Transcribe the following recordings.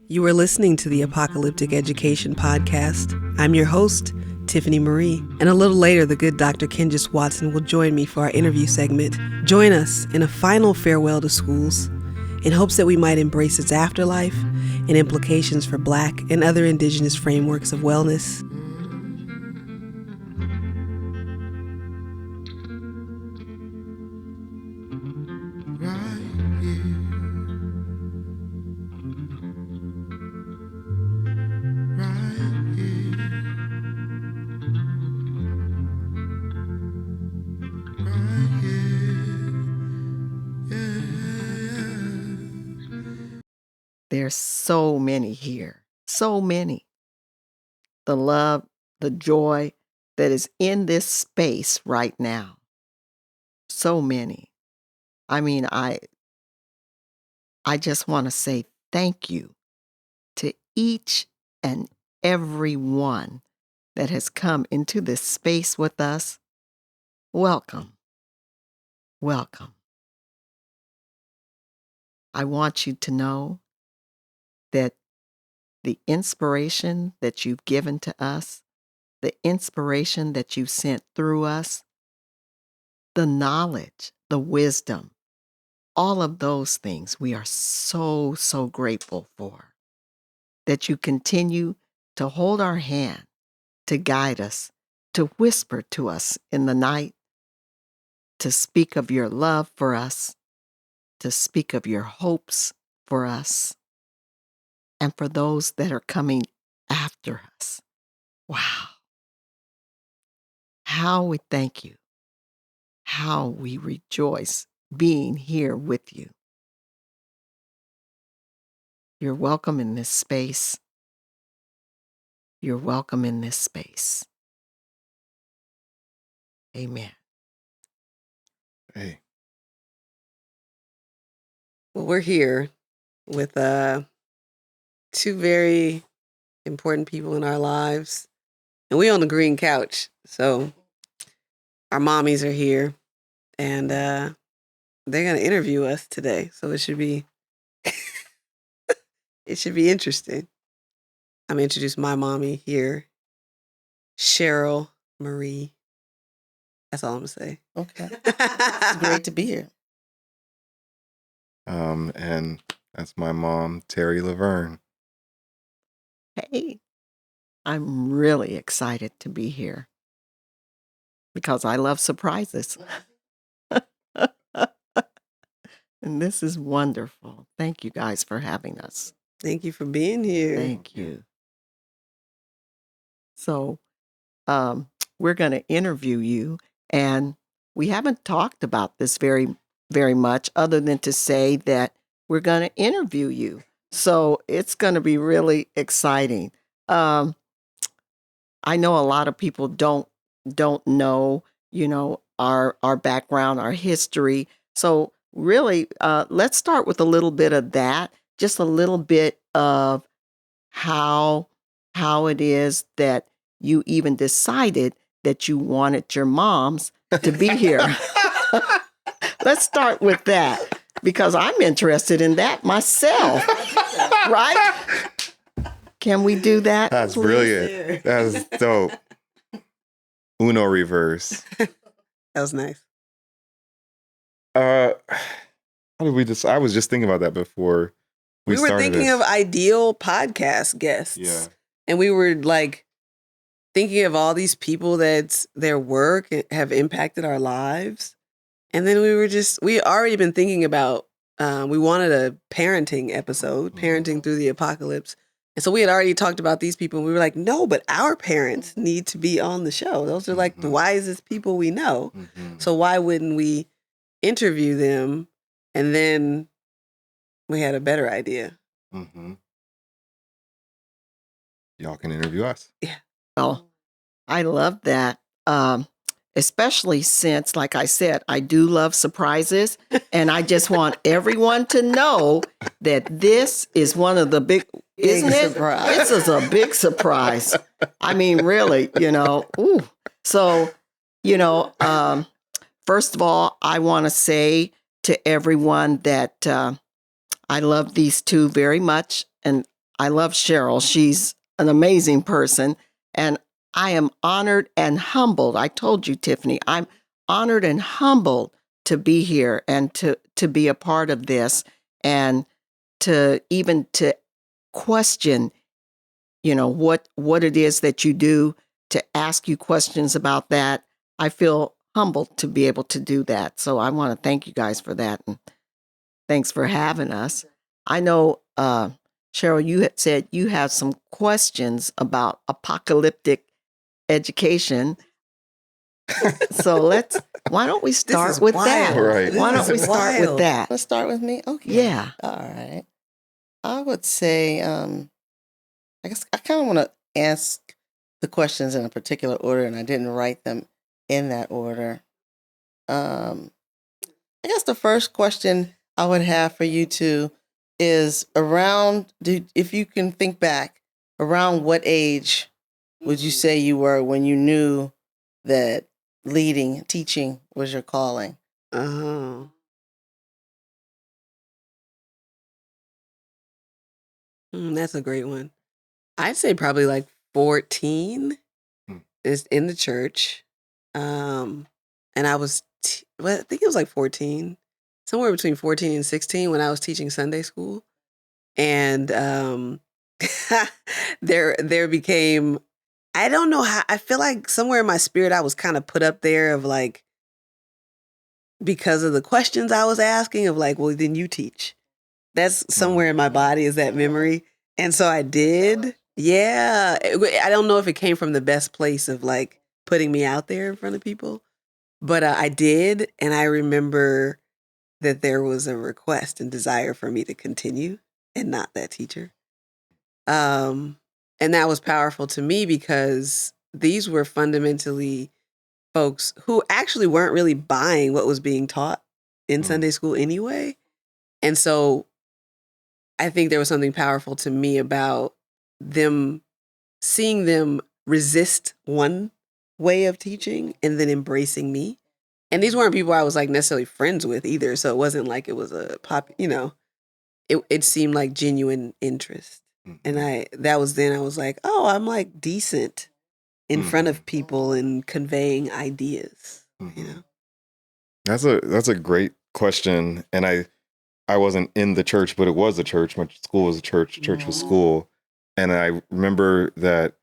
You are listening to the Apocalyptic Education podcast. I'm your host, Tiffani Marie, and a little later, the good Dr. Kenjus Watson will join me for our interview segment. Join us in a final farewell to schools in hopes that we might embrace its afterlife and implications for Black and other Indigenous frameworks of wellness. There's so many here, so many. The love, the joy that is in this space right now. So many. I mean, I just want to say thank you to each and every one that has come into this space with us. Welcome. Welcome. I want you to know that the inspiration that you've given to us, the inspiration that you've sent through us, the knowledge, the wisdom, all of those things we are so, so grateful for. That you continue to hold our hand, to guide us, to whisper to us in the night, to speak of your love for us, to speak of your hopes for us, and for those that are coming after us. Wow. How we thank you. How we rejoice being here with you. You're welcome in this space. You're welcome in this space. Amen. Hey. Well, we're here with two very important people in our lives, and we on the green couch. So our mommies are here, and they're going to interview us today. So it should be it should be interesting. I'm going to introduce my mommy here, Sheryll Marie. That's all I'm going to say. Okay. It's great to be here. And that's my mom, Terry Laverne. Hey, I'm really excited to be here because I love surprises. And this is wonderful. Thank you guys for having us. Thank you for being here. Thank you. So, we're going to interview you, and we haven't talked about this very, very much other than to say that we're going to interview you. So it's going to be really exciting. I know a lot of people don't know, our background, our history. So really, let's start with a little bit of that, just a little bit of how it is that you even decided that you wanted your moms to be here. Let's start with that because I'm interested in that myself. Right? Can we do that? That's please? brilliant. That's dope. Uno reverse. That was nice. How did we I was just thinking about that before We were started thinking this. of ideal podcast guests. Yeah. And we were like thinking of all these people that their work have impacted our lives. And then we already been thinking about, we wanted a parenting episode, parenting through the apocalypse. And so we had already talked about these people. And we were like, no, but our parents need to be on the show. Those are like the wisest people we know. Mhm. So why wouldn't we interview them? And then we had a better idea. Mhm. Y'all can interview us. Well, I love that. Especially since, like I said, I do love surprises. And I just want everyone to know that this is one of the big, isn't it? surprise. This is a big surprise. I mean, really, ooh. So, first of all, I want to say to everyone that I love these two very much. And I love Sheryl. She's an amazing person. And I am honored and humbled. I told you, Tiffani, I'm honored and humbled to be here and to be a part of this and to even to question, what it is that you do, to ask you questions about that. I feel humbled to be able to do that. So I want to thank you guys for that. And thanks for having us. I know, Sheryl, you had said you have some questions about apocalyptic education. So why don't we start with that? Right. Why don't we start with that? Let's start with me. Okay. Yeah. All right. I would say, I guess I kind of want to ask the questions in a particular order, and I didn't write them in that order. I guess the first question I would have for you two is if you can think back, around what age would you say you were when you knew that teaching was your calling? Oh. That's a great one. I'd say probably like 14 Hmm. is in the church. And I was, I think it was like 14, somewhere between 14 and 16 when I was teaching Sunday school. And there became, I don't know how, I feel like somewhere in my spirit I was kind of put up there of like, because of the questions I was asking of like, well, then you teach. That's somewhere in my body is that memory. And so I did. Yeah. I don't know if it came from the best place of like putting me out there in front of people, but I did. And I remember that there was a request and desire for me to continue and not that teacher. And that was powerful to me because these were fundamentally folks who actually weren't really buying what was being taught in Sunday school anyway. And so I think there was something powerful to me about seeing them resist one way of teaching and then embracing me. And these weren't people I was like necessarily friends with either. So it wasn't like it was a it seemed like genuine interest. And that was then I was like, oh, I'm like decent in front of people and conveying ideas, That's a great question. And I wasn't in the church, but it was a church. My school was a church. Church was school. And I remember that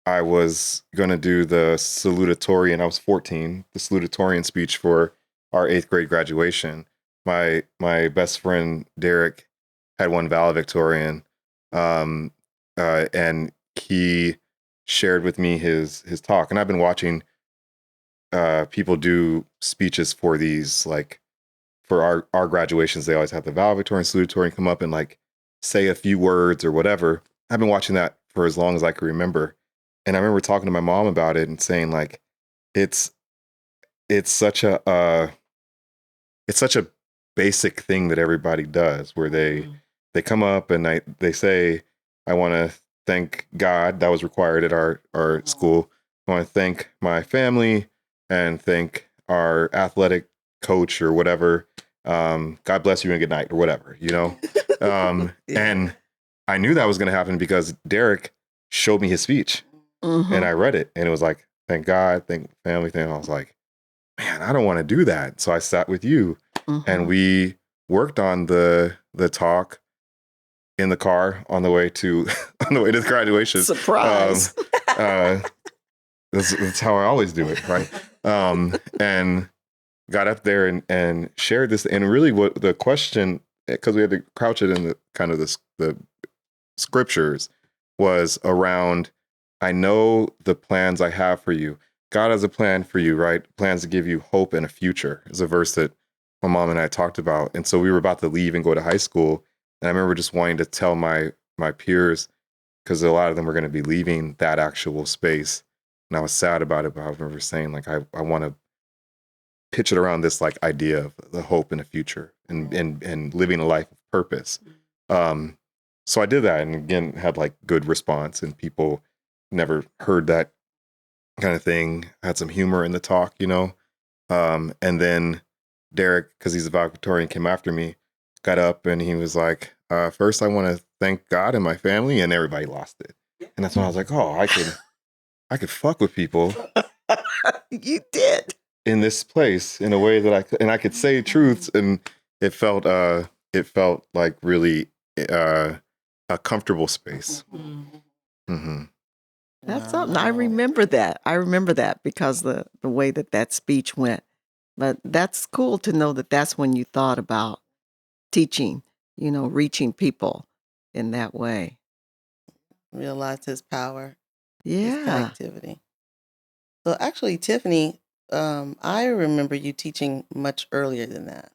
I was going to do the salutatorian. I was 14, the salutatorian speech for our 8th grade graduation. My best friend, Derek, had won valedictorian. And he shared with me his talk. And I've been watching people do speeches for these, like, for our graduations. They always have the valedictorian, salutatorian come up and like say a few words or whatever. I've been watching that for as long as I can remember. And I remember talking to my mom about it and saying like, it's such a basic thing that everybody does where they come up and they say, I want to thank God. That was required at our school. I want to thank my family and thank our athletic coach or whatever. God bless you and good night or whatever, Yeah. And I knew that was going to happen because Derek showed me his speech and I read it and it was like, thank God, thank family, thank. I was like, man, I don't want to do that. So I sat with you and we worked on the talk in the car on the way to the graduation. Surprise. That's how I always do it, right? And got up there and shared this. And really what the question, because we had to crouch it in the kind of the scriptures, was around, I know the plans I have for you. God has a plan for you, right? Plans to give you hope and a future is a verse that my mom and I talked about. And so we were about to leave and go to high school. And I remember just wanting to tell my peers, because a lot of them were going to be leaving that actual space. And I was sad about it, but I remember saying like, I want to pitch it around this like idea of the hope in the future and living a life of purpose. So I did that and again had like good response and people never heard that kind of thing. Had some humor in the talk, and then Derek, because he's a valedictorian, came after me, got up and he was like, first I want to thank God and my family, and everybody lost it. And that's when I was like, oh, I could fuck with people You did. in this place in a way that I could say truths, and it felt like really a comfortable space. Mm-hmm. That's something. I remember that. I remember that because the way that speech went. But that's cool to know that that's when you thought about teaching, reaching people in that way. Realize his power, his Yeah. connectivity. So actually, Tiffany, I remember you teaching much earlier than that.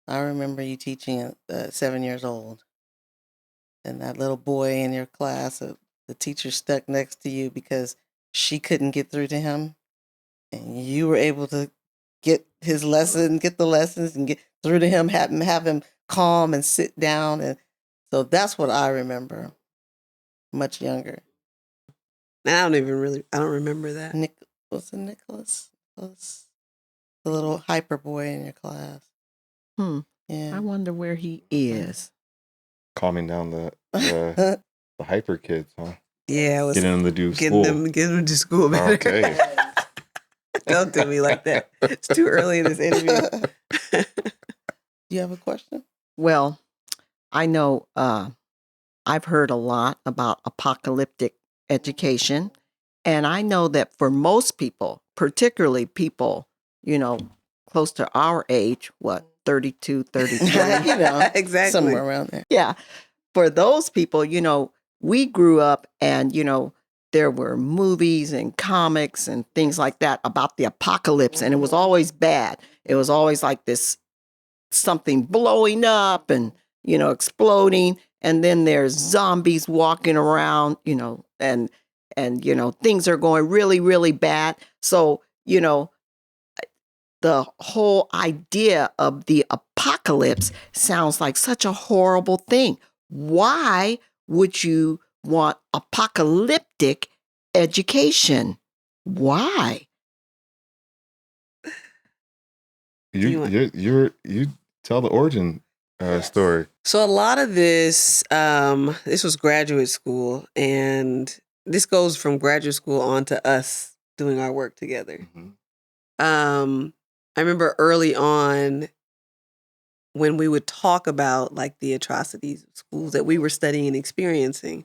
I remember you teaching at 7 years old. And that little boy in your class, the teacher stuck next to you because she couldn't get through to him. And you were able to get the lessons and get through to him, have him calm and sit down. And so that's what I remember, much younger. And I don't remember that. Was it Nicholas? Was the little hyper boy in your class? Yeah. I wonder where he is. Calming down the hyper kids, huh? Yeah, getting them to do school. Getting them to school better. Okay. Don't do me like that. It's too early in this interview. You have a question? Well, I know I've heard a lot about apocalyptic education. And I know that for most people, particularly people, close to our age, 32, 33. Exactly. Somewhere around there. Yeah. For those people, we grew up and, there were movies and comics and things like that about the apocalypse. And it was always bad. It was always like this something blowing up and, exploding. And then there's zombies walking around, and things are going really, really bad. So, the whole idea of the apocalypse sounds like such a horrible thing. Why would you want apocalyptic education? Why? You tell the origin story. So a lot of this was graduate school, and this goes from graduate school on to us doing our work together. Mm-hmm. I remember early on when we would talk about like the atrocities of schools that we were studying and experiencing,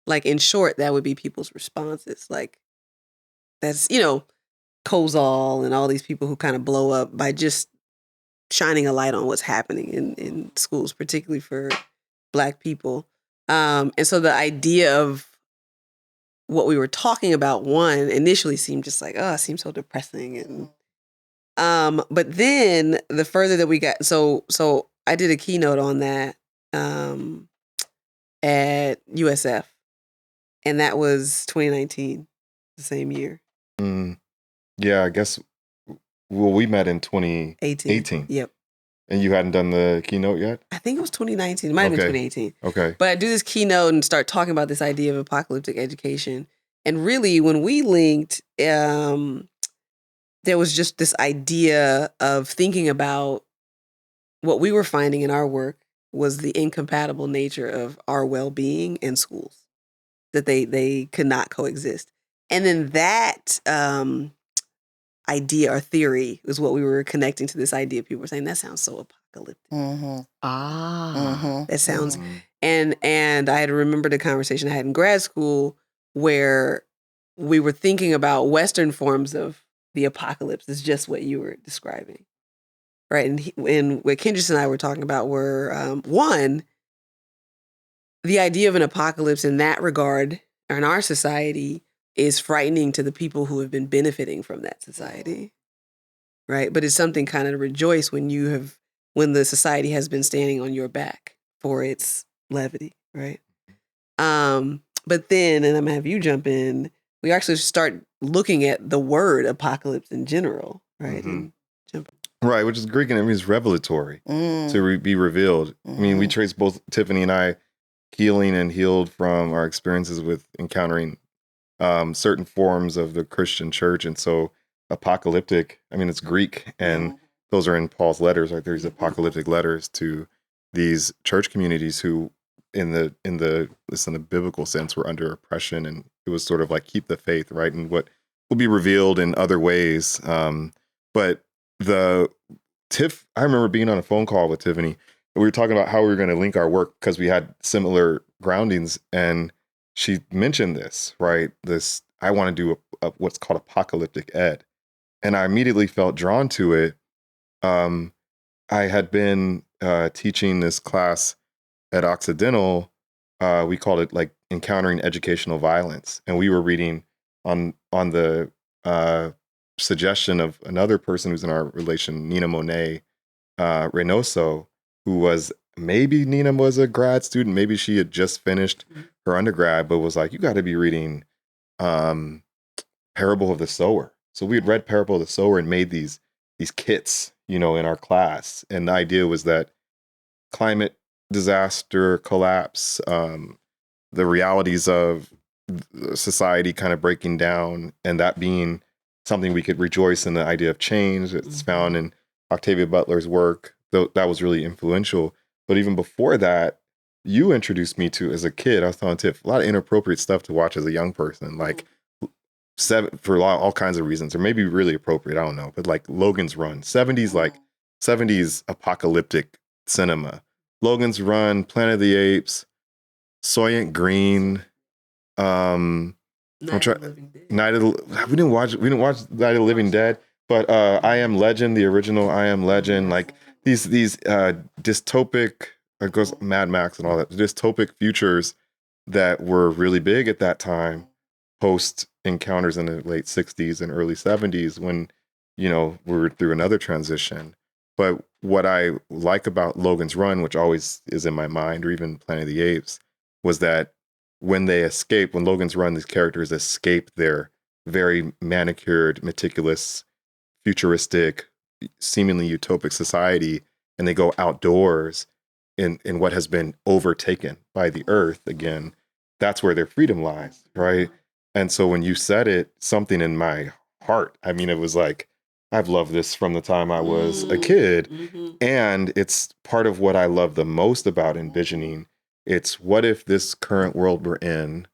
like in short, that would be people's responses. Like that's, Kozol and all these people who kind of blow up by just shining a light on what's happening in schools, particularly for Black people. And so the idea of what we were talking about, one, initially seemed just like, it seems so depressing. And but then the further that we got, so I did a keynote on that at USF, and that was 2019, the same year. Yeah, I guess. Well, we met in 2018. Yep. And you hadn't done the keynote yet? I think it was 2019. It might have been 2018. Okay. But I do this keynote and start talking about this idea of apocalyptic education. And really, when we linked, there was just this idea of thinking about what we were finding in our work was the incompatible nature of our well-being and schools, that they could not coexist. And then that idea or theory was what we were connecting to this idea. People were saying, that sounds so apocalyptic. Mm-hmm. That sounds, and I had remembered a conversation I had in grad school where we were thinking about Western forms of the apocalypse is just what you were describing. Right. And what Kenjus and I were talking about were, one, the idea of an apocalypse in that regard, or in our society, is frightening to the people who have been benefiting from that society. Right. But it's something kind of to rejoice when the society has been standing on your back for its levity. Right. But then, and I'm gonna have you jump in, we actually start looking at the word apocalypse in general. Right. Mm-hmm. Right, which is Greek and it means revelatory, to be revealed. I mean, we trace both Tiffani and I healing and healed from our experiences with encountering certain forms of the Christian church. And so apocalyptic, I mean, it's Greek, and those are in Paul's letters, right? There's apocalyptic letters to these church communities who in the biblical sense, we're under oppression, and it was sort of like keep the faith, right? And what will be revealed in other ways. But I remember being on a phone call with Tiffani, and we were talking about how we were going to link our work because we had similar groundings, and she mentioned this, right? I want to do what's called apocalyptic ed, and I immediately felt drawn to it. I had been teaching this class at Occidental. We called it like encountering educational violence, and we were reading on the suggestion of another person who's in our relation, Nina Monet Reynoso, who was Nina was a grad student, maybe she had just finished her undergrad, but was like, you got to be reading Parable of the Sower. So we had read Parable of the Sower and made these kits, in our class. And the idea was that climate disaster, collapse, the realities of society kind of breaking down, and that being something we could rejoice in, the idea of change. It's found in Octavia Butler's work. Though that was really influential. But even before that, you introduced me to, as a kid, I was telling Tiff, a lot of inappropriate stuff to watch as a young person, like for all kinds of reasons, or maybe really appropriate, I don't know, but like Logan's Run, 70s apocalyptic cinema. Logan's Run, Planet of the Apes, Soylent Green, Night of the Living Dead. We didn't watch Night of the Living Dead, but I Am Legend, the original I Am Legend, like these dystopic, it goes Mad Max and all that, dystopic futures that were really big at that time, post encounters in the late 60s and early 70s, when we were through another transition. But what I like about Logan's Run, which always is in my mind, or even Planet of the Apes, was that when Logan's Run, these characters escape their very manicured, meticulous, futuristic, seemingly utopic society, and they go outdoors in what has been overtaken by the earth again. That's where their freedom lies, right? And so when you said it, something in my heart, I mean, it was like, I've loved this from the time I was a kid. And it's part of what I love the most about envisioning. It's, what if this current world we're in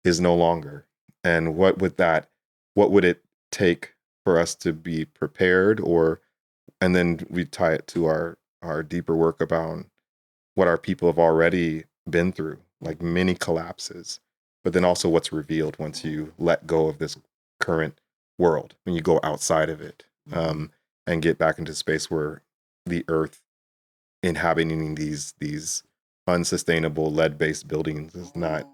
is no longer? And what would it take for us to be prepared? And then we tie it to our deeper work about what our people have already been through, like many collapses, but then also what's revealed once you let go of this current world, when you go outside of it, and get back into space where the earth inhabiting these unsustainable lead-based buildings is not,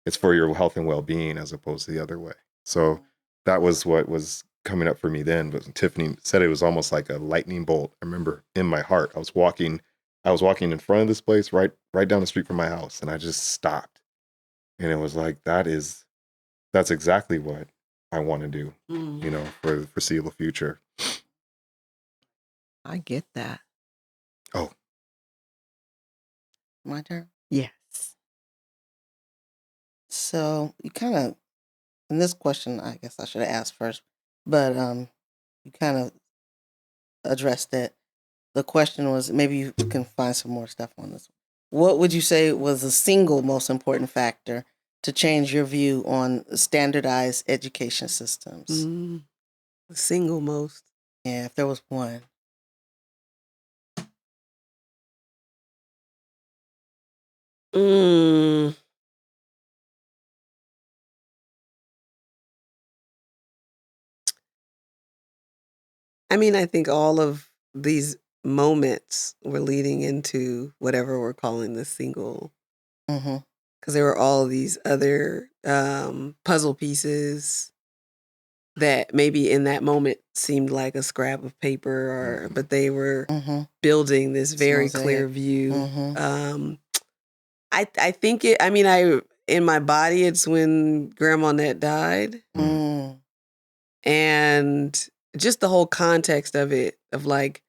it's for your health and well-being as opposed to the other way. So that was what was coming up for me then. But Tiffani said it was almost like a lightning bolt. I remember in my heart, I was walking in front of this place right down the street from my house, and I just stopped. And it was like, that's exactly what I want to do, for the foreseeable future. I get that. Oh, My turn. Yes. So you kind of, in this question, I guess I should have asked first, but you kind of addressed it. The question was, maybe you can find some more stuff on this. What would you say was the single most important factor to change your view on standardized education systems? The single most. Yeah, if there was one. I mean, I think all of these moments were leading into whatever we're calling the single, because there were all these other puzzle pieces that maybe in that moment seemed like a scrap of paper, but they were building this very clear view. I think it. I mean, in my body, it's when Grandma Net died, and just the whole context of it, of like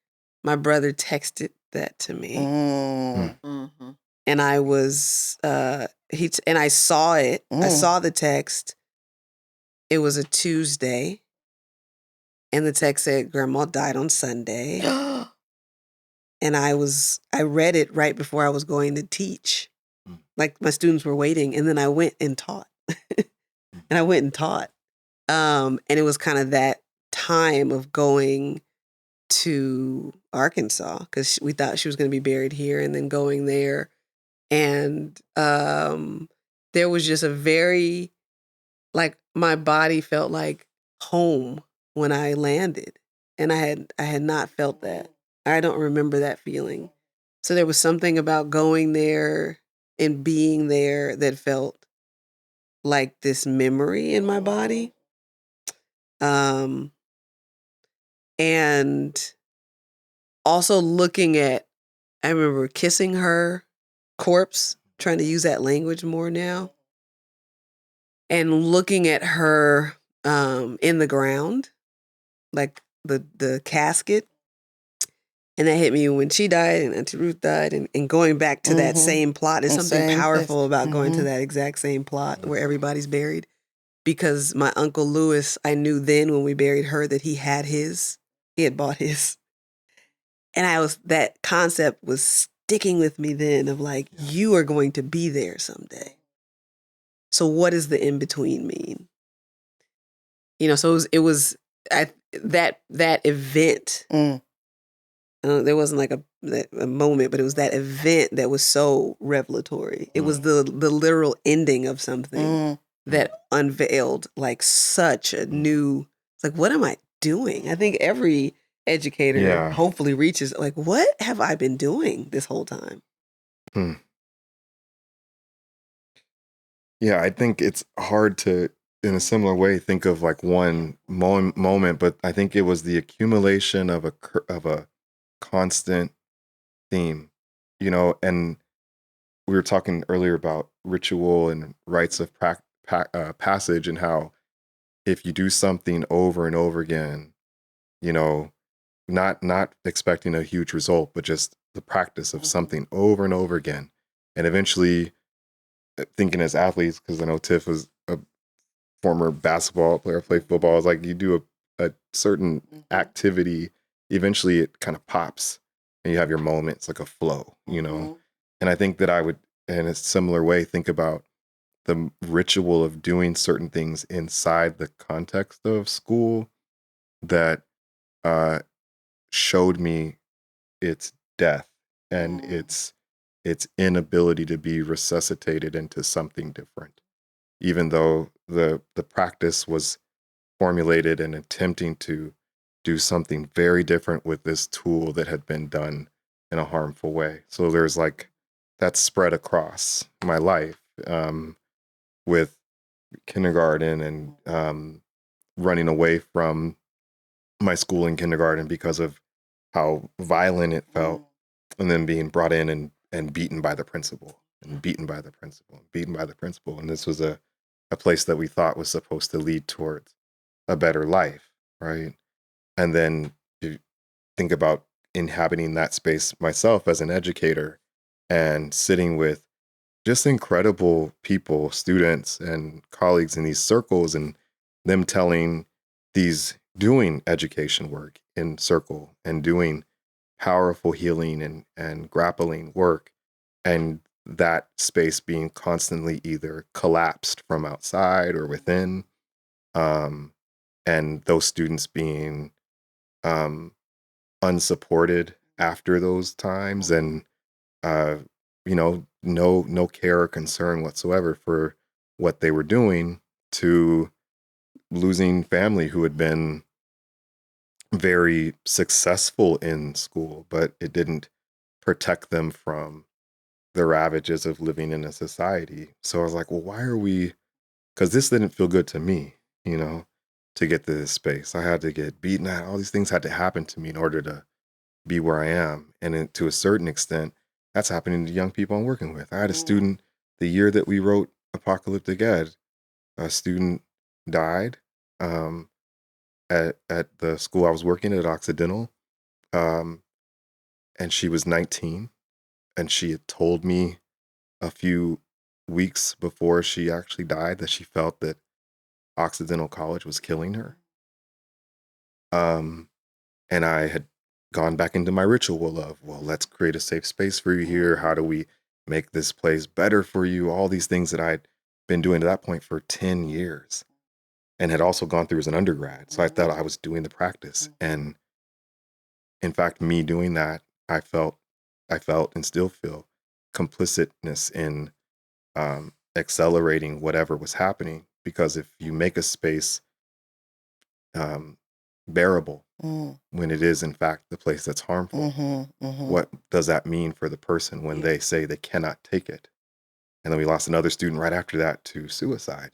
my brother texted that to me, and I was and I saw it. I saw the text. It was a Tuesday, and the text said Grandma died on Sunday, and I read it right before I was going to teach. like my students were waiting, and then I went and taught. And I went and taught. And it was kind of that time of going to Arkansas because we thought she was going to be buried here, and then going there. And there was just a very, like, my body felt like home when I landed. And I had not felt that. I don't remember that feeling. So there was something about going there and being there that felt like this memory in my body. And also looking at, I remember kissing her corpse, trying to use that language more now, and looking at her in the ground, like the casket. And that hit me when she died and Auntie Ruth died, and going back to that same plot. There's something Same place. powerful about going to that exact same plot where everybody's buried. Because my Uncle Lewis, I knew then when we buried her that he had bought his. And that concept was sticking with me then of like, you are going to be there someday. So what does the in-between mean? So it was that event. There wasn't like a moment, but it was that event that was so revelatory. It was the literal ending of something that unveiled like such a new, it's like, what am I doing? I think every educator hopefully reaches like, what have I been doing this whole time? Yeah, I think it's hard to, in a similar way, think of like one moment, but I think it was the accumulation of a constant theme, and we were talking earlier about ritual and rites of passage, and how if you do something over and over again, not expecting a huge result, but just the practice of something over and over again, and eventually thinking as athletes, because I know Tiff was a former basketball player, played football. It's like you do a certain activity, eventually it kind of pops and you have your moments, like a flow, And I think that I would, in a similar way, think about the ritual of doing certain things inside the context of school that showed me its death and its inability to be resuscitated into something different, even though the practice was formulated and attempting to do something very different with this tool that had been done in a harmful way. So there's like that spread across my life, with kindergarten and running away from my school in kindergarten because of how violent it felt, and then being brought in and beaten by the principal, and beaten by the principal, and beaten by the principal. And this was a place that we thought was supposed to lead towards a better life, right? And then you think about inhabiting that space myself as an educator and sitting with just incredible people, students and colleagues in these circles, and them doing education work in circle and doing powerful healing and grappling work, and that space being constantly either collapsed from outside or within, and those students being unsupported after those times, and no care or concern whatsoever for what they were doing, to losing family who had been very successful in school, but it didn't protect them from the ravages of living in a society. So I was like, well, why are we, because this didn't feel good to me, to get to this space. I had to get beaten out. All these things had to happen to me in order to be where I am. And to a certain extent, that's happening to young people I'm working with. I had a student, the year that we wrote Apocalyptic Ed, a student died at the school I was working at Occidental. And she was 19. And she had told me a few weeks before she actually died that she felt that Occidental College was killing her. And I had gone back into my ritual of, well, let's create a safe space for you here. How do we make this place better for you, all these things that I'd been doing to that point for 10 years and had also gone through as an undergrad. So I thought I was doing the practice. And in fact, me doing that, I felt and still feel complicitness in accelerating whatever was happening. Because if you make a space bearable when it is in fact the place that's harmful, what does that mean for the person when they say they cannot take it? And then we lost another student right after that to suicide,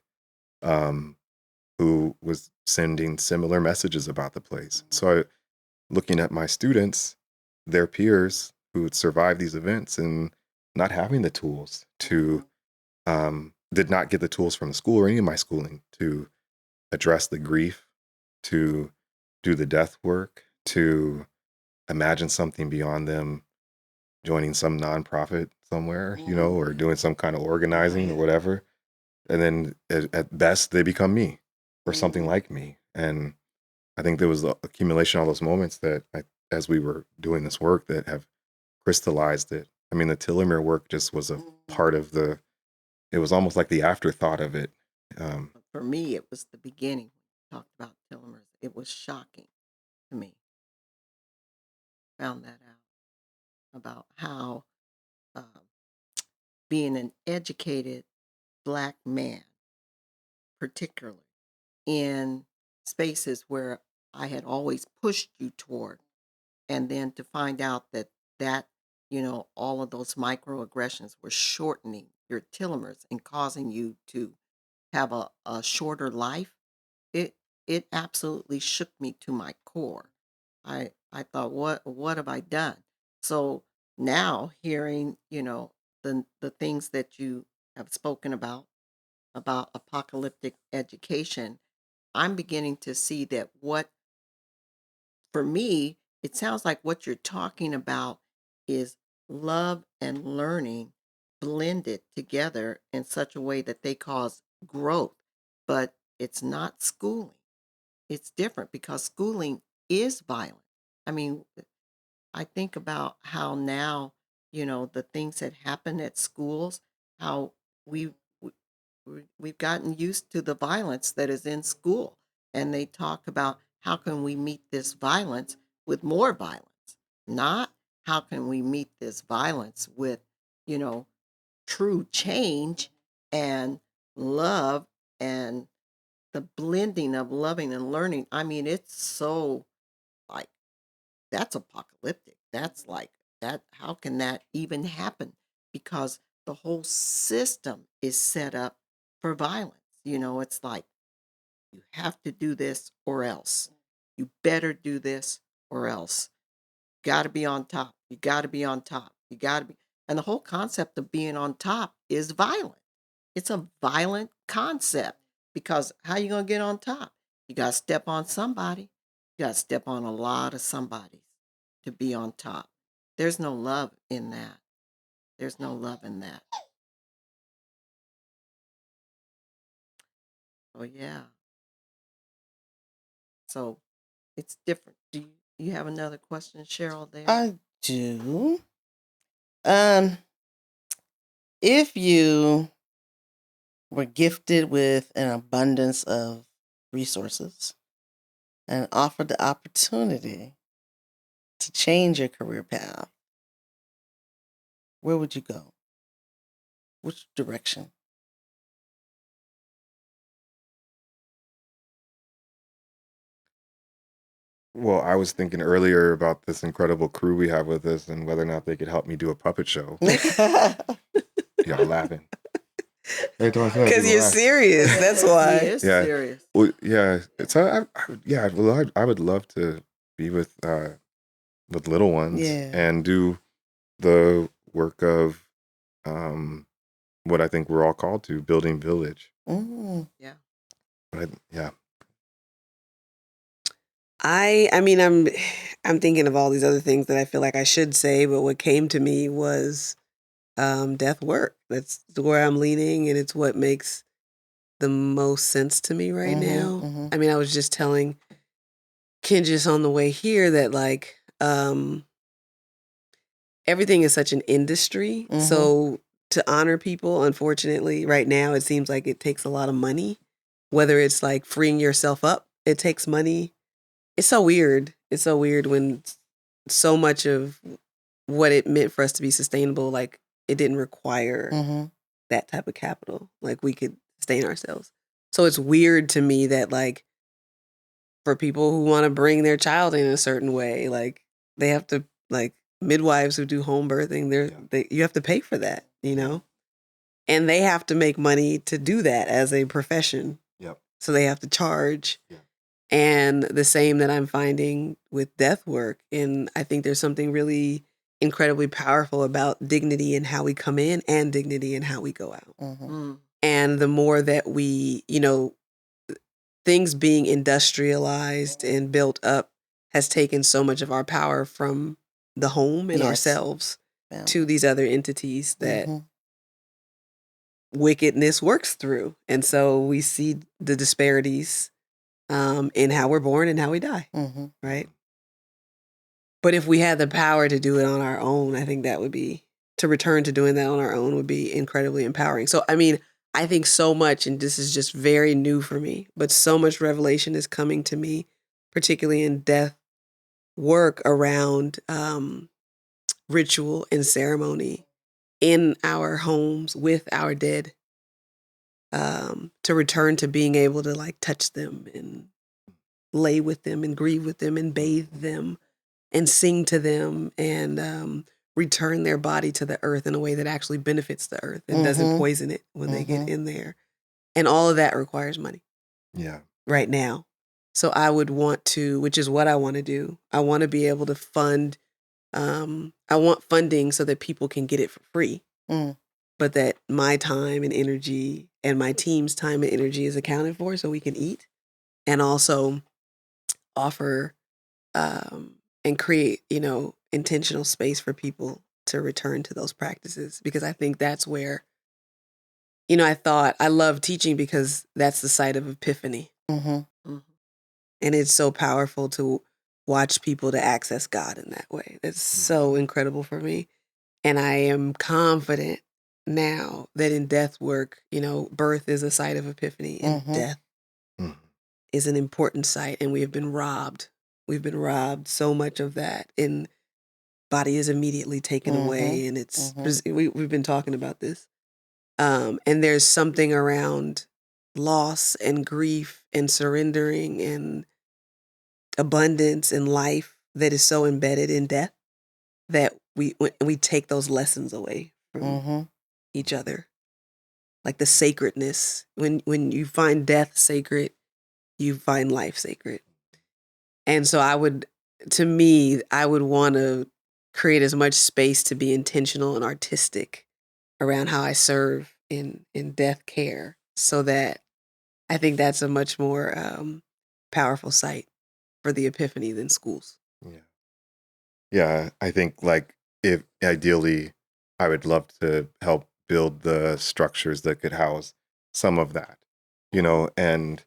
who was sending similar messages about the place. So looking at my students, their peers who had survived these events and not having the tools to, did not get the tools from the school or any of my schooling to address the grief, to do the death work, to imagine something beyond them joining some nonprofit somewhere, or doing some kind of organizing or whatever. And then at best, they become me or something like me. And I think there was the accumulation of all those moments that as we were doing this work that have crystallized it. I mean, the telomere work just was a part of it was almost like the afterthought of it. For me, it was the beginning. We talked about telomeres. It was shocking to me. Found that out about how being an educated Black man, particularly in spaces where I had always pushed you toward, and then to find out that all of those microaggressions were shortening your telomeres and causing you to have a shorter life, it absolutely shook me to my core. I thought, what have I done? So now hearing, the things that you have spoken about apocalyptic education, I'm beginning to see that for me, it sounds like what you're talking about is love and learning blended together in such a way that they cause growth. But it's not schooling. It's different because schooling is violent. I mean, I think about how now, the things that happen at schools, how we we've gotten used to the violence that is in school. And they talk about how can we meet this violence with more violence, not how can we meet this violence with, you know, true change and love and the blending of loving and learning. I mean, it's so like that's apocalyptic. That's like that. How can that even happen? Because the whole system is set up for violence. It's like you have to do this or else. You better do this or else. Got to be on top. You got to be on top. You got to be. And the whole concept of being on top is violent. It's a violent concept because how you going to get on top? You got to step on somebody. You got to step on a lot of somebodies to be on top. There's no love in that. There's no love in that. Oh, yeah. So it's different. Do you have another question, Sheryl, there? I do. If you were gifted with an abundance of resources and offered the opportunity to change your career path, where would you go? Which direction? Well, I was thinking earlier about this incredible crew we have with us and whether or not they could help me do a puppet show. Y'all laughing. Every time I say that, Because people you're laugh. serious. That's He why. is Yeah. serious. Well, yeah. I would love to be with little ones Yeah. and do the work of what I think we're all called to, building village. Yeah. But yeah. I mean, I'm thinking of all these other things that I feel like I should say, but what came to me was death work. That's where I'm leaning, and it's what makes the most sense to me right now. I mean, I was just telling Kenjus on the way here that like everything is such an industry. Mhm. So to honor people, unfortunately, right now it seems like it takes a lot of money. Whether it's like freeing yourself up, it takes money. It's so weird. It's so weird when so much of what it meant for us to be sustainable, like it didn't require Mhm. that type of capital. Like we could sustain ourselves. So it's weird to me that like for people who want to bring their child in a certain way, like they have to like midwives who do home birthing, you have to pay for that, you know? And they have to make money to do that as a profession. Yep. So they have to charge. Yeah. And the same that I'm finding with death work. And I think there's something really incredibly powerful about dignity and how we come in and dignity and how we go out. Mhm. Mm. And the more that we, things being industrialized and built up has taken so much of our power from the home and Yes. ourselves Family. to these other entities that Mhm. wickedness works through. And so we see the disparities in how we're born and how we die, Mhm. right? But if we had the power to do it on our own, I think that would be, to return to doing that on our own would be incredibly empowering. So, I mean, I think so much, and this is just very new for me, but so much revelation is coming to me, particularly in death work around ritual and ceremony in our homes with our dead, to return to being able to like touch them and lay with them and grieve with them and bathe them and sing to them and return their body to the earth in a way that actually benefits the earth and doesn't Mhm. poison it when they get Mhm. in there. And all of that requires money Yeah. right now. So I would want to, which is what I want to do. I want to be able to fund, I want funding so that people can get it for free, Mm. but that my time and energy and my team's time and energy is accounted for so we can eat and also offer and create, intentional space for people to return to those practices. Because I think that's where, I thought I love teaching because that's the site of epiphany. Mhm. Mhm. And it's so powerful to watch people to access God in that way. It's so incredible for me. And I am confident now that in death work, birth is a site of epiphany and Mhm. death Mhm. is an important site. And we have been robbed. We've been robbed so much of that. And body is immediately taken away. And it's, Mhm. we've been talking about this. And there's something around loss and grief and surrendering and abundance and life that is so embedded in death that we take those lessons away from Mhm. each other, like the sacredness. When you find death sacred, you find life sacred. And so I would want to create as much space to be intentional and artistic around how I serve in death care, so that I think that's a much more powerful site for the epiphany than schools. Yeah. Yeah. I think like if ideally I would love to help build the structures that could house some of that, and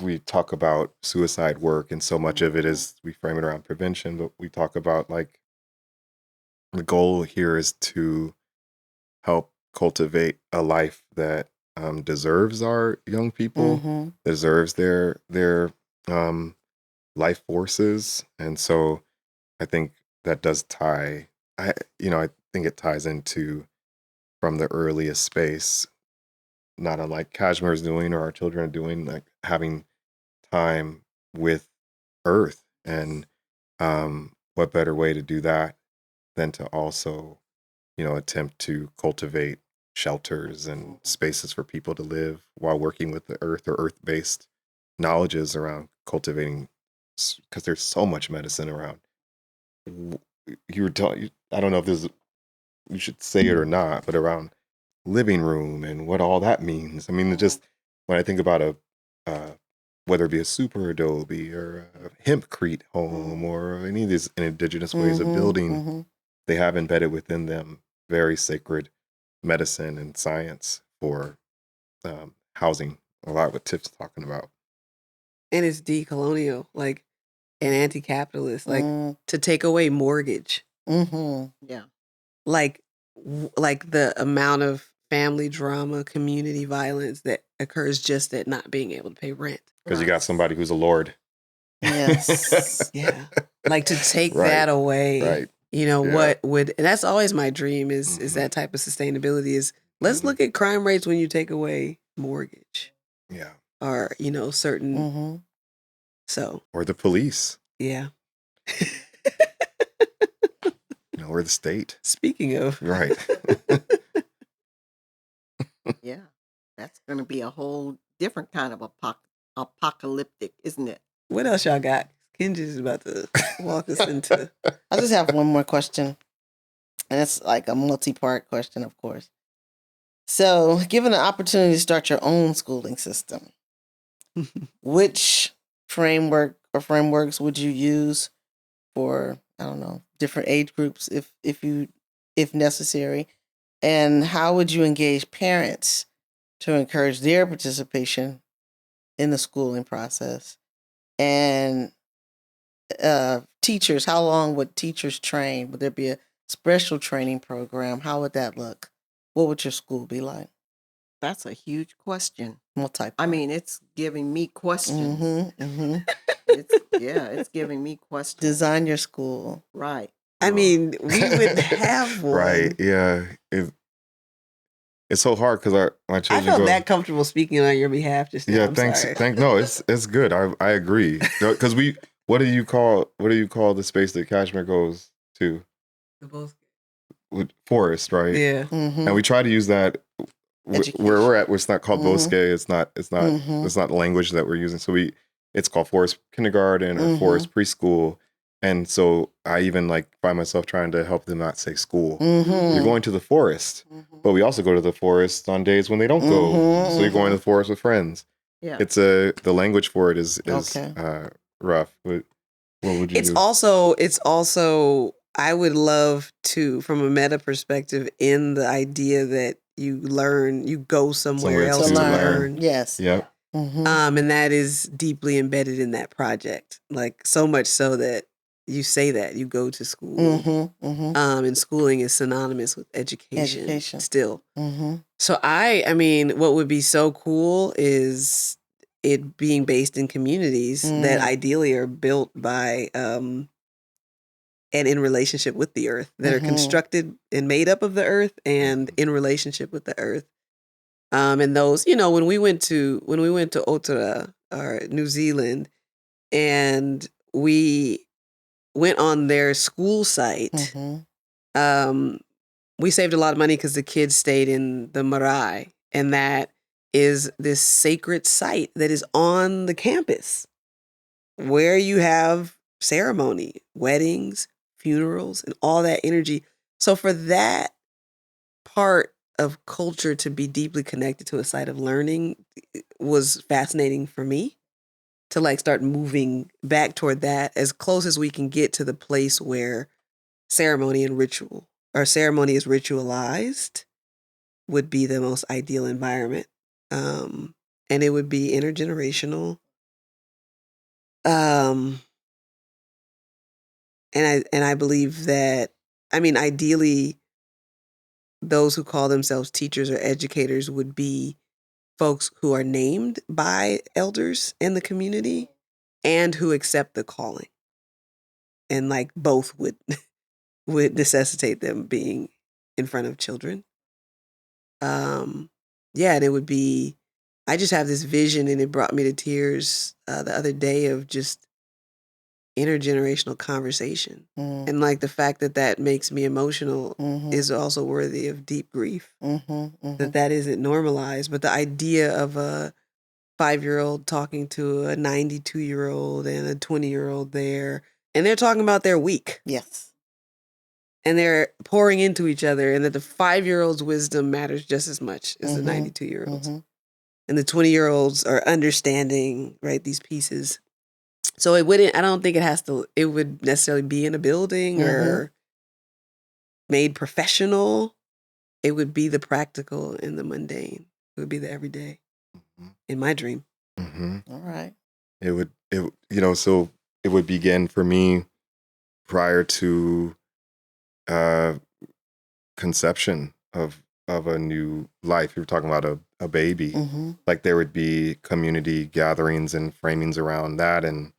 we talk about suicide work and so much of it is we frame it around prevention, but we talk about like the goal here is to help cultivate a life that deserves our young people, Mhm. deserves their um, life forces, and so I think that does tie. I think it ties into from the earliest space, not unlike Kashmir is doing or our children are doing, like having time with Earth, and what better way to do that than to also attempt to cultivate shelters and spaces for people to live while working with the earth or earth-based knowledges around cultivating, because there's so much medicine around. W- You were telling, I don't know if this, you should say it or not, but around living room and what all that means. I mean, it just when I think about whether it be a super adobe or a hempcrete home or any of these indigenous ways of building, Mhm. they have embedded within them very sacred medicine and science for housing. A lot what Tiff's talking about. And it's decolonial, like, and anti-capitalist, like Mm. to take away mortgage Mm-hmm. Yeah. Like like the amount of family drama, community violence that occurs just at not being able to pay rent. Because you got somebody who's a lord. Yes. Yeah. Like to take Right, that away. right. You know, Yeah. what would, and that's always my dream is Mhm. that type of sustainability is let's look at crime rates when you take away mortgage Yeah. or, you know, certain, Mm-hmm. so Or the police, yeah. or the state. Speaking of, Right. Yeah. That's going to be a whole different kind of apocalyptic, isn't it? what else y'all got? Kenjus is about to walk us into. I just have one more question, and it's like a multi-part question, of course. So, given the opportunity to start your own schooling system, which framework or frameworks would you use for, I don't know, different age groups if necessary? And how would you engage parents to encourage their participation in the schooling process? And teachers, how long would teachers train? Would there be a special training program? How would that look? What would your school be like? That's a huge question. Multi. I mean, it's giving me questions. Mm-hmm, mm-hmm. It's giving me questions. Design your school. Right. I mean, we would have one. Right. Yeah. It's so hard because my I children felt go. that comfortable speaking on your behalf just now. Yeah. I'm Thanks. sorry. No, it's good. I agree. Because what do you call the space that Kashmir goes to? Forest, right? Yeah. Mm-hmm. And we try to use that where we're at. Where it's not called Mhm. Bosque. It's not. Mhm. It's not the language that we're using. So it's called Forest Kindergarten or Forest Preschool. And so I even find myself trying to help them not say school. Mm-hmm. You're going to the forest, but we also go to the forest on days when they don't go. Mhm, So you're going to the forest with friends. Yeah. It's the language for it is Okay. rough. What would you It's do? also I would love to, from a meta perspective, in the idea that you go somewhere Somewhere else to to learn. learn. Yes. Yep. Mm-hmm. And that is deeply embedded in that project. Like so much so that you say that you go to school. Mm-hmm. Mm-hmm. And schooling is synonymous with education. Still. Mm-hmm. So I mean, what would be so cool is it being based in communities that ideally are built by and in relationship with the earth, that are constructed and made up of the earth and in relationship with the earth. And those, when we went to Ottawa or New Zealand, and we went on their school site, Mm-hmm. we saved a lot of money because the kids stayed in the marae, and that is this sacred site that is on the campus where you have ceremony, weddings, funerals, and all that energy. So for that part of culture to be deeply connected to a site of learning was fascinating for me to start moving back toward that as close as we can get to the place where ceremony and ritual or ceremony is ritualized would be the most ideal environment. And it would be intergenerational. And I believe that, I mean, ideally, those who call themselves teachers or educators would be folks who are named by elders in the community and who accept the calling. And both would would necessitate them being in front of children. Yeah, and it would be, I just have this vision and it brought me to tears the other day of just intergenerational conversation. Mm-hmm. And the fact that makes me emotional Mm-hmm. is also worthy of deep grief. Mm-hmm. Mm-hmm. That isn't normalized. But the idea of a 5-year-old talking to a 92-year-old and a 20-year-old there, and they're talking about their week. Yes. And they're pouring into each other, and that the 5-year-old's wisdom matters just as much as the Mhm. 92-year-old's. Mm-hmm. And the 20-year-olds are understanding, right, these pieces. So I don't think it would necessarily be in a building or made professional. It would be the practical and the mundane. It would be the everyday in my dream. Mm-hmm. All right. So it would begin for me prior to uh, conception of a new life. You were talking about a baby. Mm-hmm. Like there would be community gatherings and framings around that, and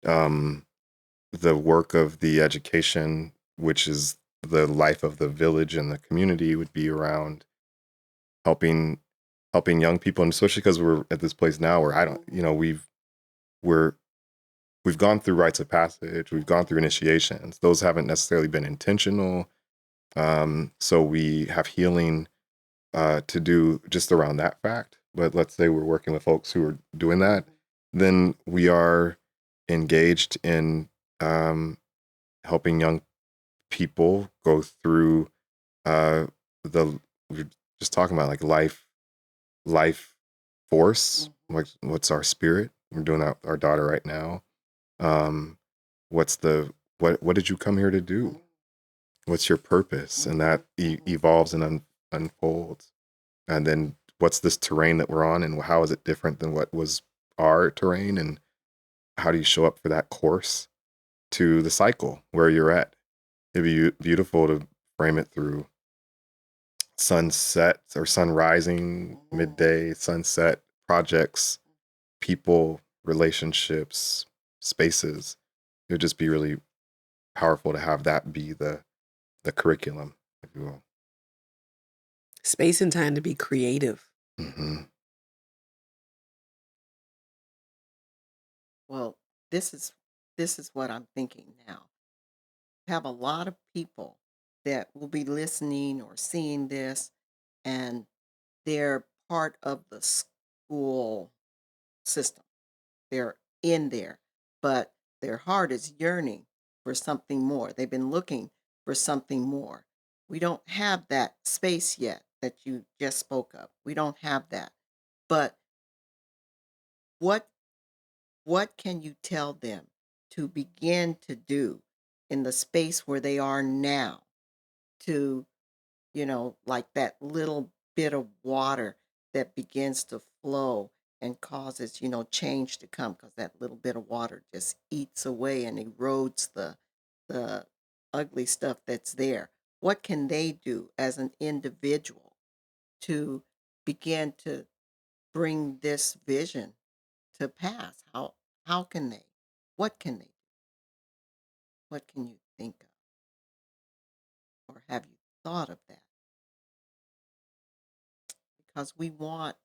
the work of the education, which is the life of the village and the community, would be around helping young people, and especially because we're at this place now where I don't, we've gone through rites of passage, we've gone through initiations. Those haven't necessarily been intentional. So we have healing to do just around that fact. But let's say we're working with folks who are doing that, then we are engaged in helping young people go through the we're just talking about like life force. Like what's our spirit? We're doing that with our daughter right now. What's the what did you come here to do? What's your purpose? And that evolves and unfolds. And then what's this terrain that we're on, and how is it different than what was our terrain, and how do you show up for that course to the cycle where you're at? It'd be beautiful to frame it through sunset or sun rising, midday, sunset projects, people, relationships, spaces. It would just be really powerful to have that be the curriculum, if you will. Space and time to be creative. Mm-hmm. Well, this is what I'm thinking now. Have a lot of people that will be listening or seeing this, and they're part of the school system. They're in there, but their heart is yearning for something more. They've been looking for something more. We don't have that space yet that you just spoke of. We don't have that. But what can you tell them to begin to do in the space where they are now to, like that little bit of water that begins to flow and causes, change to come, because that little bit of water just eats away and erodes the ugly stuff that's there. What can they do as an individual to begin to bring this vision to pass? How can they? What can they do? What can you think of? Or have you thought of that? Because we want,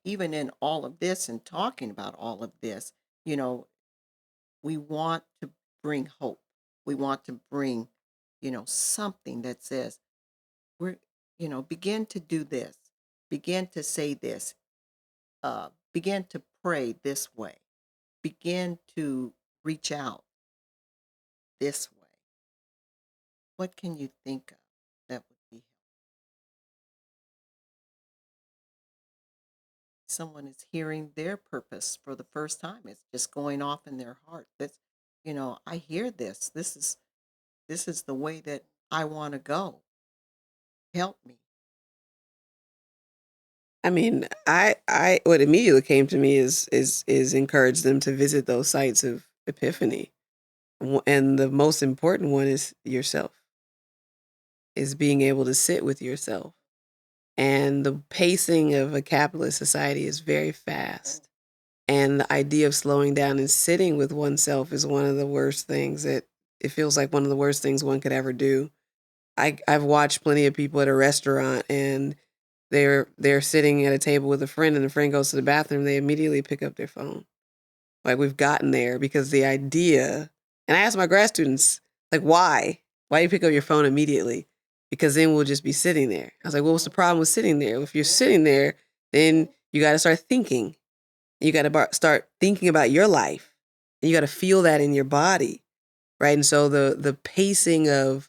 even in all of this and talking about all of this, you know, we want to bring hope. We want to bring, something that says, we're, begin to do this, begin to say this, begin to pray this way, begin to reach out this way. What can you think of that would be helpful? Someone is hearing their purpose for the first time. It's just going off in their heart. That's, I hear this. This is the way that I want to go. Help me. I mean, I what immediately came to me is encourage them to visit those sites of epiphany. And the most important one is yourself. Is being able to sit with yourself. And the pacing of a capitalist society is very fast. And the idea of slowing down and sitting with oneself is one of the worst things that it feels like one of the worst things one could ever do. I've watched plenty of people at a restaurant, and they're sitting at a table with a friend, and the friend goes to the bathroom, they immediately pick up their phone. Like, we've gotten there because the idea, and I ask my grad students, like, why? Why do you pick up your phone immediately? Because then we'll just be sitting there. I was like, well, what's the problem with sitting there? If you're sitting there, then you got to start thinking. You got to start thinking about your life. And you got to feel that in your body, right? And so the pacing of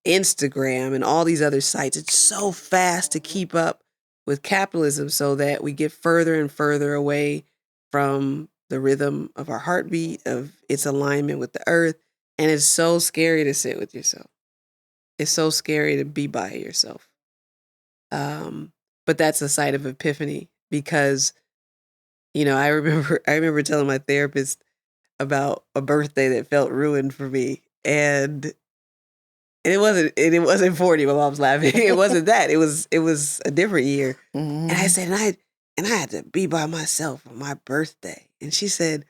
Instagram and all these other sites, it's so fast to keep up with capitalism, so that we get further and further away from the rhythm of our heartbeat, of its alignment with the earth. And it's so scary to sit with yourself. It's so scary to be by yourself. But that's a site of epiphany, because, I remember telling my therapist about a birthday that felt ruined for me. And And it wasn't 40. My mom's laughing. It wasn't that. It was a different year. And I said, and I had to be by myself on my birthday. And she said,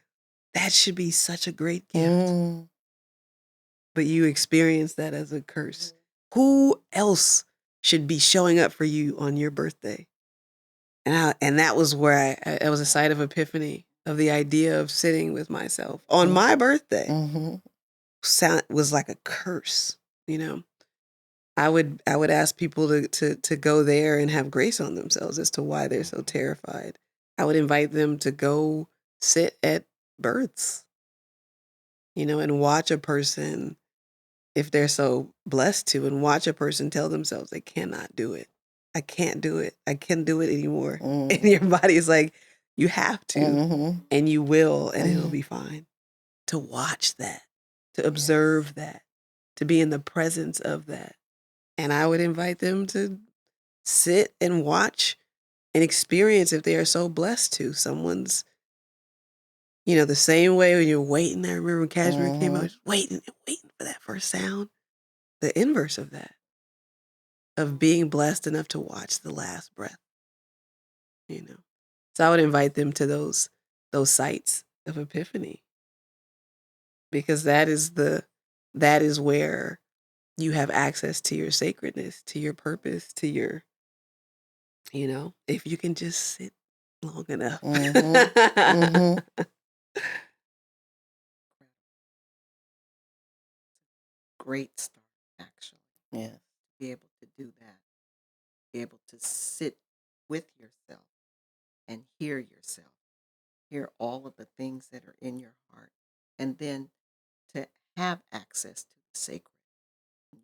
that should be such a great gift. But you experienced that as a curse. Who else should be showing up for you on your birthday? And that was where it was a site of epiphany of the idea of sitting with myself on my birthday. Was like a curse, you know. I would ask people to go there and have grace on themselves as to why they're so terrified. I would invite them to go sit at births, you know, and watch a person, if they're so blessed to, and watch a person tell themselves they cannot do it. I can't do it. I can't do it anymore. And your body is like, you have to, and you will, and it'll be fine. To watch that, to observe that, to be in the presence of that. And I would invite them to sit and watch and experience, if they are so blessed to, someone's, you know, the same way when you're waiting. I remember when Cashmere came out, just waiting and waiting for that first sound. The inverse of that, of being blessed enough to watch the last breath, you know. So I would invite them to those sites of epiphany, because that is where you have access to your sacredness, to your purpose, to your, you know, if you can just sit long enough. Great start, actually. Yeah. Be able to do that. Be able to sit with yourself and hear yourself. Hear all of the things that are in your heart. And then to have access to the sacred.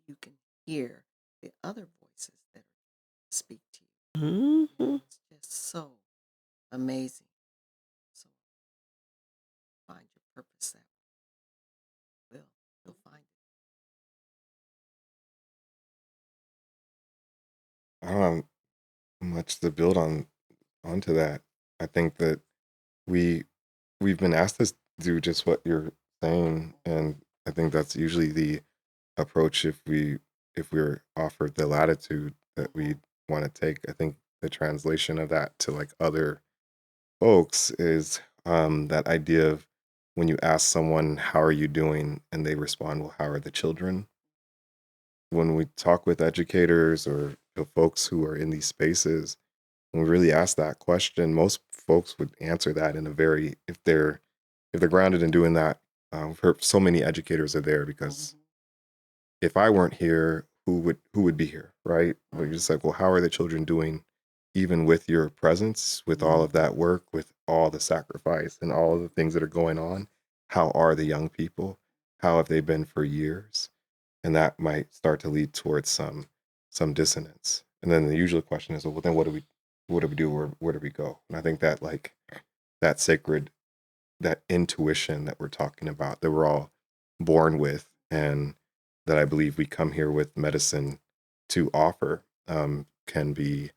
You can hear the other voices that speak to you. It's just so amazing. So find your purpose that way. You'll find it. I don't have much to build onto that. I think that we've been asked to do just what you're saying, and I think that's usually the approach if we're offered the latitude that we want to take. I think the translation of that to like other folks is that idea of when you ask someone, how are you doing, and they respond, well, how are the children? When we talk with educators or folks who are in these spaces, when we really ask that question, most folks would answer that in a very, if they're grounded in doing that. We've heard so many educators are there because if I weren't here, who would be here, right? But you're just like, well, how are the children doing, even with your presence, with all of that work, with all the sacrifice and all of the things that are going on? How are the young people? How have they been for years? And that might start to lead towards some dissonance. And then the usual question is, well, then what do we do? Where do we go? And I think that like that sacred, that intuition that we're talking about, that we're all born with, and that I believe we come here with medicine to offer, can be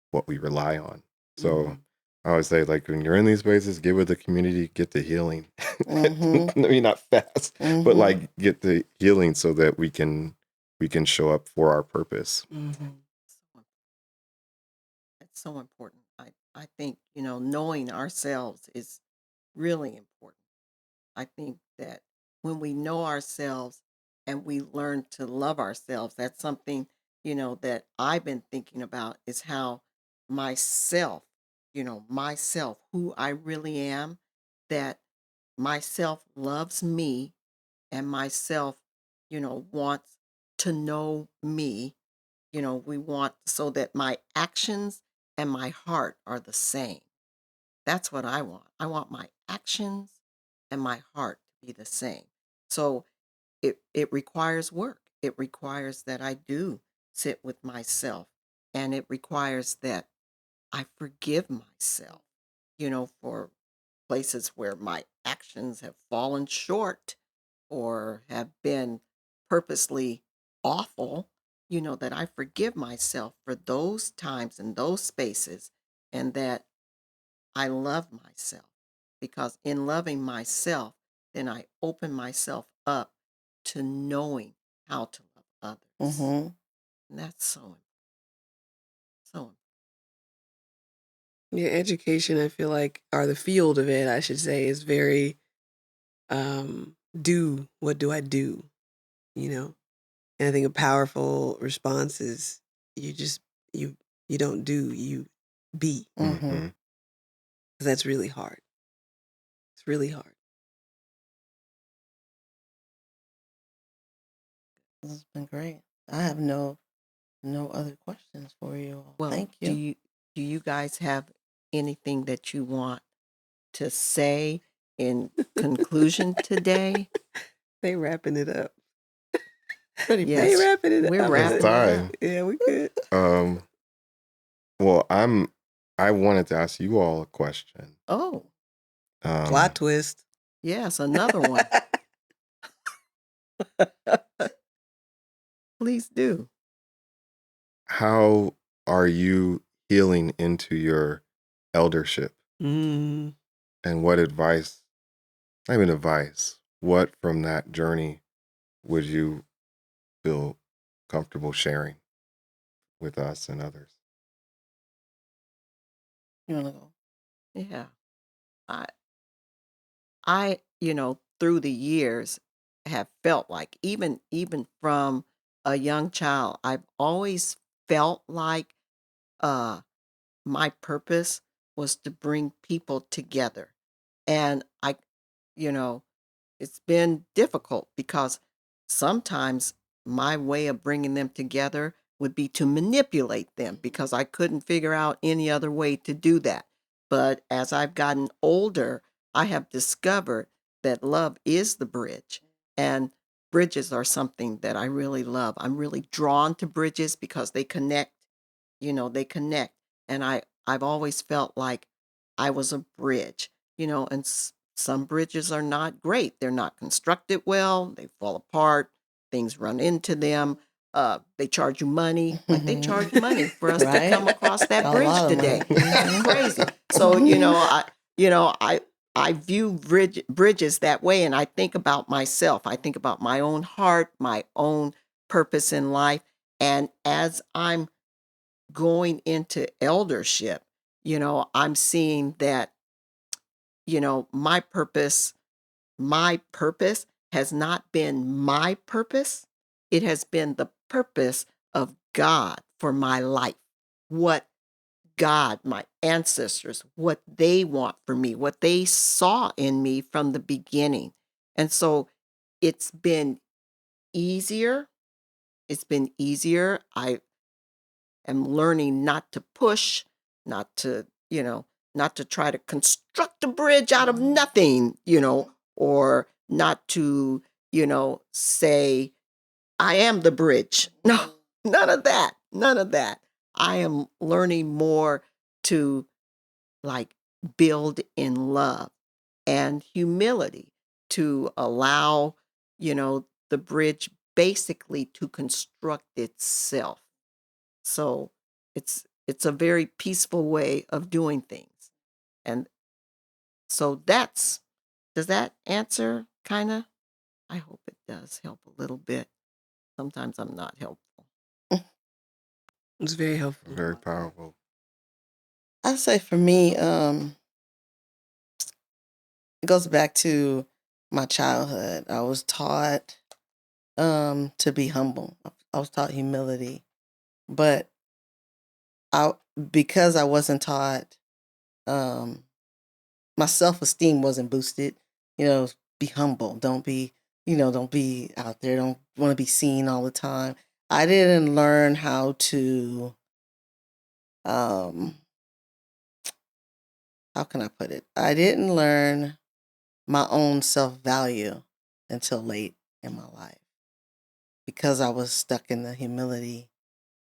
what we rely on. So I always say, like, when you're in these spaces, get with the community, get the healing. Maybe not fast, but like get the healing so that we can show up for our purpose. It's so important. I think, knowing ourselves is really important. I think that when we know ourselves and we learn to love ourselves, that's something, that I've been thinking about, is how myself, who I really am, that myself loves me, and myself, wants to know me. We want so that my actions and my heart are the same. That's what I want. I want my actions and my heart to be the same. So it requires work. It requires that I do sit with myself, and it requires that I forgive myself, for places where my actions have fallen short or have been purposely awful, that I forgive myself for those times and those spaces, and that I love myself. Because in loving myself, then I open myself up to knowing how to love others. Mm-hmm. And that's so Yeah, education, I feel like, or the field of it, I should say, is very what do I do? You know? And I think a powerful response is you just you you don't do, you be. Mm-hmm. 'Cause that's really hard. It's really hard. This has been great. I have no other questions for you all. well. Thank Do you. you guys have anything that you want to say in conclusion today? They wrapping it up. Pretty Yes. They much. wrapping it We're up. wrapping It's it time. up. Yeah, we could. Well, I wanted to ask you all a question. Oh, Plot twist. yes, another one. Please do. How are you healing into your eldership? Mm. And what advice, not even advice, what from that journey would you feel comfortable sharing with us and others? You want to go? Yeah. I, through the years have felt like even from a young child, I've always felt like uh my purpose was to bring people together. And you know, it's been difficult because sometimes my way of bringing them together would be to manipulate them because I couldn't figure out any other way to do that. But as I've gotten older, I have discovered that love is the bridge. And bridges are something that I really love. I'm really drawn to bridges because they connect, they connect. And I've always felt like I was a bridge, and some bridges are not great. They're not constructed well. They fall apart. Things run into them. They charge you money. Like they charge money for us to Right. come across that A bridge lot of today. money. That's crazy. So I view bridges that way, and I think about myself. I think about my own heart, my own purpose in life, and as I'm going into eldership, I'm seeing that my purpose has not been my purpose. It has been the purpose of God for my life. What God, my ancestors, what they want for me, what they saw in me from the beginning. And so it's been easier. It's been easier. I am learning not to push, not to, not to try to construct a bridge out of nothing, or not to, say, I am the bridge. No, none of that. None of that. I am learning more to like build in love and humility to allow, the bridge basically to construct itself. So it's a very peaceful way of doing things. And so does that answer kind of? I hope it does help a little bit. Sometimes I'm not helpful. It's very helpful. Very powerful. I say for me, it goes back to my childhood. I was taught to be humble. I was taught humility, but I because I wasn't taught, um, my self esteem wasn't boosted. Be humble. Don't be out there. Don't want to be seen all the time. I didn't learn how to, um, how can I put it? I didn't learn my own self value until late in my life because I was stuck in the humility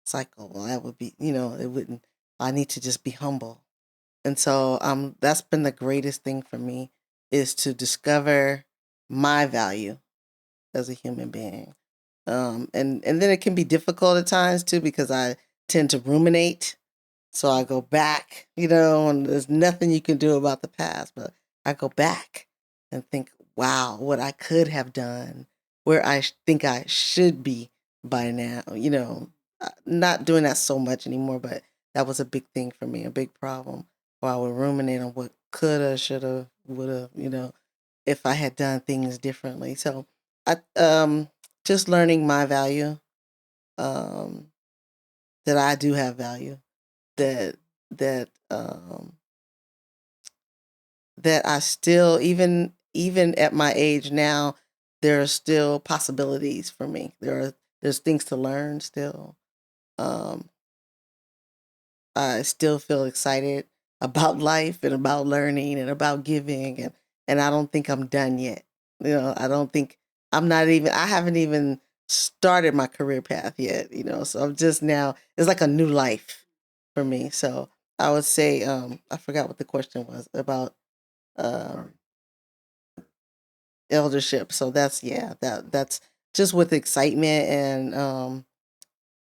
cycle. Well, that would be, it wouldn't, I need to just be humble. And so that's been the greatest thing for me is to discover my value as a human being. And then it can be difficult at times too because I tend to ruminate. So I go back, and there's nothing you can do about the past, but I go back and think, wow, what I could have done, where think I should be by now. Not doing that so much anymore, but that was a big thing for me, a big problem. While I would ruminate on what coulda, shoulda, woulda, if I had done things differently. So I just learning my value, um, that I do have value, that that um, that I still, even at my age now, there are still possibilities for me. There's things to learn still. Um, I still feel excited about life and about learning and about giving, and I don't think I'm done yet. I don't think I haven't even started my career path yet, so I'm just now, it's like a new life for me. So I would say, I forgot what the question was about um eldership. So that's just with excitement and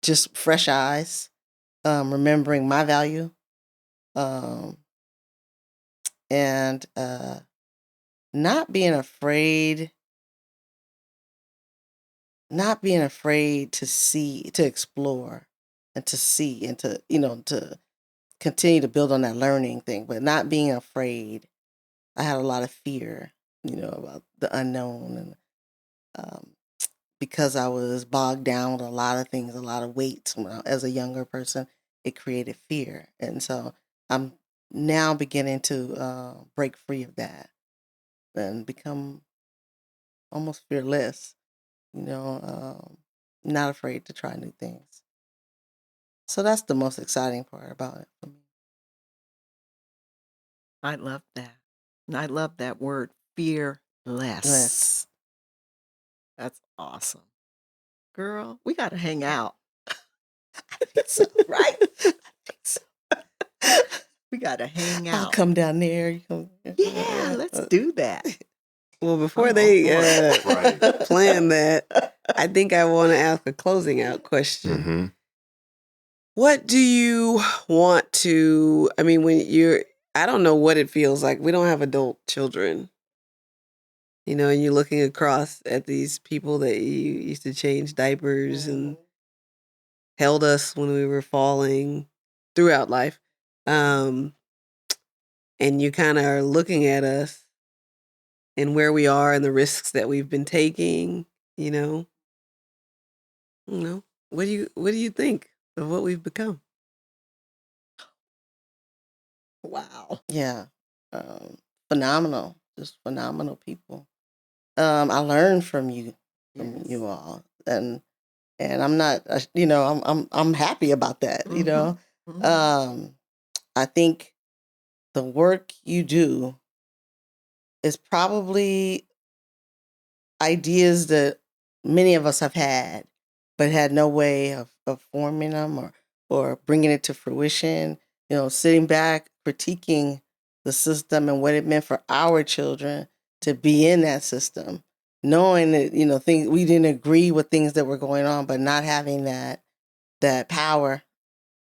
just fresh eyes, remembering my value, um and not being afraid to explore and to see and to continue to build on that learning thing, but not being afraid. I had a lot of fear, about the unknown, and um, because I was bogged down with a lot of things, a lot of weight as a younger person, it created fear. And so I'm now beginning to break free of that and become almost fearless, not afraid to try new things. So that's the most exciting part about it for me. I love that. And I love that word, fearless. Yes. That's awesome. Girl, we got to hang out. So, right? I think so. We got to hang I'll out. come down there. Yeah, let's do that. Well, before I'm they all for it. Right. plan that, I think I want to ask a closing out question. Mm-hmm. What do you want to, I mean, I don't know what it feels like. We don't have adult children, and you're looking across at these people that you used to change diapers and held us when we were falling throughout life. Um, and you kind of are looking at us and where we are and the risks that we've been taking, you know. What do you think of what we've become? Wow. Yeah. Phenomenal. Just phenomenal people. I learned from you Yes. all, and I'm not, I'm happy about that. Mhm. I think the work you do is probably ideas that many of us have had, but had no way of forming them or bringing it to fruition. Sitting back, critiquing the system and what it meant for our children to be in that system, knowing that things we didn't agree with things that were going on, but not having that power,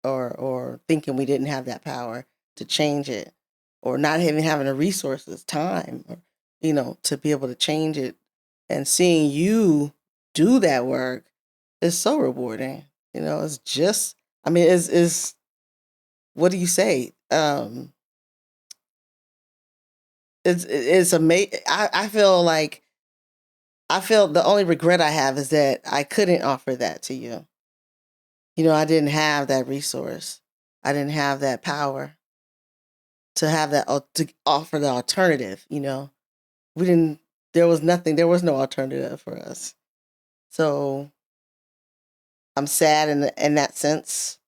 or thinking we didn't have that power to change it, or not even having the resources, time, or, to be able to change it. And seeing you do that work is so rewarding. It's just, I mean, is what do you say? It's amazing. I feel the only regret I have is that I couldn't offer that to you. I didn't have that resource. I didn't have that power to have that to offer the alternative. We didn't. There was nothing. There was no alternative for us. So I'm sad in that sense.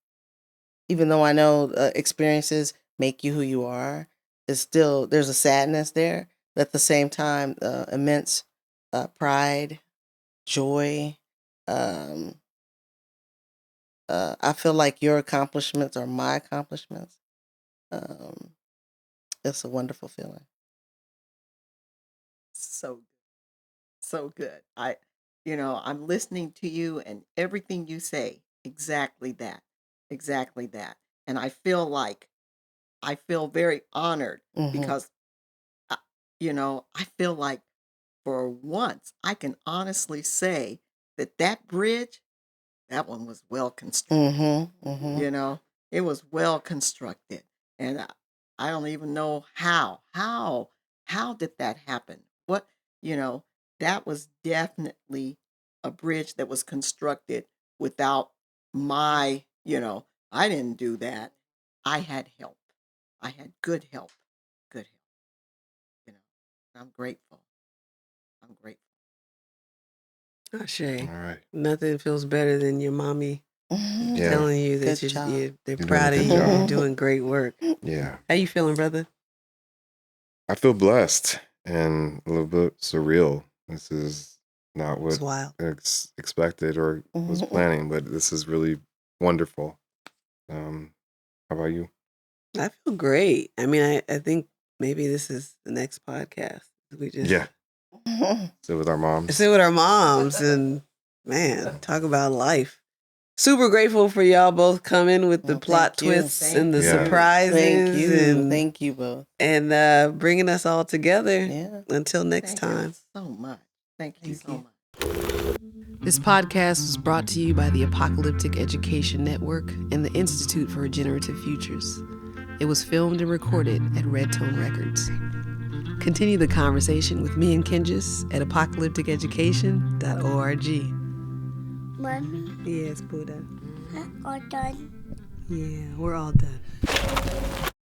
Even though I know experiences make you who you are, it's still, there's a sadness there. But at the same time, immense pride, joy. Um, I feel like your accomplishments are my accomplishments. Um, it's a wonderful feeling. So so good. I'm listening to you and everything you say, exactly that. Exactly that. And I feel very honored Hmm. because I, I feel like for once I can honestly say that bridge that one was well constructed. Mm-hmm. Mm-hmm. You know, it was well constructed, and I don't even know how did that happen. What, you know, that was definitely a bridge that was constructed without my, I didn't do that. I had help. I had good help. Good help. You know, I'm grateful. I'm grateful. Ashe. All right. Nothing feels better than your mommy Mm-hmm. Yeah. telling you that Good job. they're doing proud a of good you. job. You're doing great work. Yeah. How you feeling, brother? I feel blessed and a little bit surreal. This is not It's what wild. expected or was Mhm. planning, but this is really wonderful. How about you? I feel great. I mean, I think maybe this is the next podcast. We just Yeah. Sit with our moms. sit with our moms and, man, talk about life. Super grateful for y'all both coming with the Well, plot thank you. twists and the Yeah. surprises Thank you. and Thank you both. bringing us all together. Yeah. Until next Thank you time. so much. Thank you Thank so you. much. This podcast was brought to you by the Apocalyptic Education Network and the Institute for Regenerative Futures. It was filmed and recorded at Red Tone Records. Continue the conversation with me and Kenjus at apocalypticeducation.org. Mommy, Yes, Buddha. all done. Yeah, we're all done.